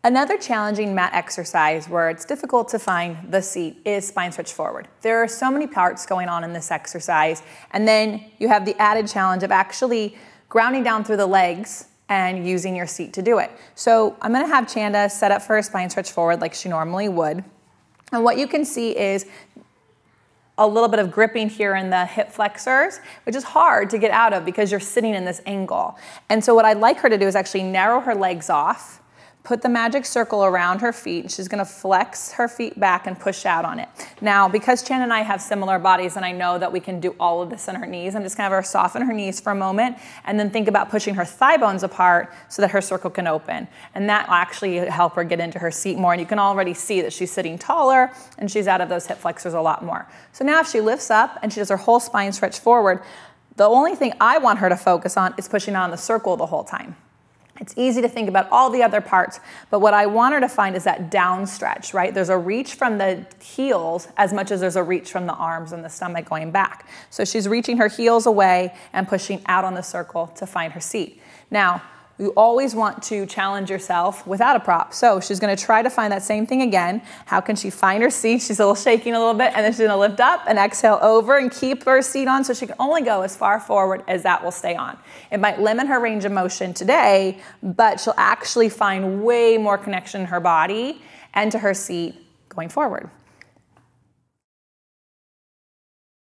Another challenging mat exercise where it's difficult to find the seat is spine stretch forward. There are so many parts going on in this exercise, and then you have the added challenge of actually grounding down through the legs and using your seat to do it. So I'm gonna have Chanda set up for a spine stretch forward like she normally would. And what you can see is a little bit of gripping here in the hip flexors, which is hard to get out of because you're sitting in this angle. And so what I'd like her to do is actually narrow her legs off, put the magic circle around her feet. She's gonna flex her feet back and push out on it. Now, because Chan and I have similar bodies and I know that we can do all of this in her knees, I'm just gonna have her soften her knees for a moment and then think about pushing her thigh bones apart so that her circle can open. And that will actually help her get into her seat more. And you can already see that she's sitting taller and she's out of those hip flexors a lot more. So now if she lifts up and she does her whole spine stretch forward, the only thing I want her to focus on is pushing on the circle the whole time. It's easy to think about all the other parts, but what I want her to find is that down stretch, right? There's a reach from the heels as much as there's a reach from the arms and the stomach going back. So she's reaching her heels away and pushing out on the circle to find her seat. Now, you always want to challenge yourself without a prop. So she's gonna try to find that same thing again. How can she find her seat? She's shaking a little bit, and then she's gonna lift up and exhale over and keep her seat on so she can only go as far forward as that will stay on. It might limit her range of motion today, but she'll actually find way more connection in her body and to her seat going forward.